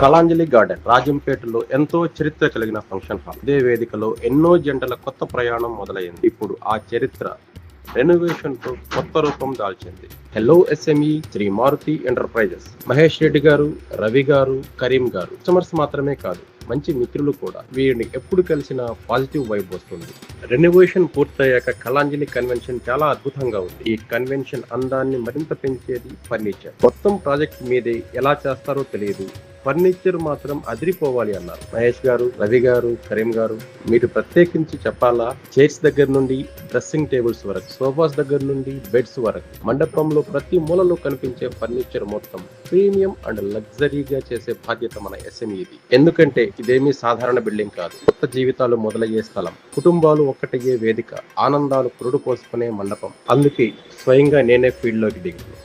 Kalanjali garden రాజంపేటలో ఎంతో చరిత్ర కలిగిన ఫంక్షన్ హాల్. ఇదే వేదికలో ఎన్నో జంటల కొత్త ప్రయాణం మొదలైంది. ఇప్పుడు ఆ చరిత్ర రెనోవేషన్ తో కొత్త రూపం దాల్చింది. Hello SME Shri Maruti enterprises. Mahesh Reddy గారు, రవి గారు, కరీం గారు కస్టమర్స్ మాత్రమే కాదు, మంచి మిత్రులు కూడా. వీరిని ఎప్పుడు కలిసినా పాజిటివ్ వైబ్ వస్తుంది. రెనోవేషన్ పూర్తయ్యాక కళాంజలి కన్వెన్షన్ చాలా అద్భుతంగా ఉంది. ఈ కన్వెన్షన్ అందాన్ని మరింత పెంచేది ఫర్నిచర్. మొత్తం ప్రాజెక్ట్ మీదే ఎలా చేస్తారో తెలియదు, ఫర్నిచర్ మాత్రం అదిరిపోవాలి అన్నారు మహేష్ గారు, రవి గారు, కరీం గారు. మీరు ప్రత్యేకించి చెప్పాలా, చైర్స్ దగ్గర నుండి డ్రెస్సింగ్ టేబుల్స్ వరకు, సోఫాస్ దగ్గర నుండి బెడ్స్ వరకు, మండపంలో ప్రతి మూలలో కనిపించే ఫర్నిచర్ మొత్తం ప్రీమియం అండ్ లగ్జరీగా చేసే బాధ్యత మన ఎస్ఎంఈది. ఎందుకంటే ఇదేమీ సాధారణ బిల్డింగ్ కాదు, కొత్త జీవితాలు మొదలయ్యే స్థలం, కుటుంబాలు ఒక్కటయ్యే వేదిక, ఆనందాలు పురుడు పోసుకునే మండపం. అందుకే స్వయంగా నేనే ఫీల్డ్ లోకి దిగాను.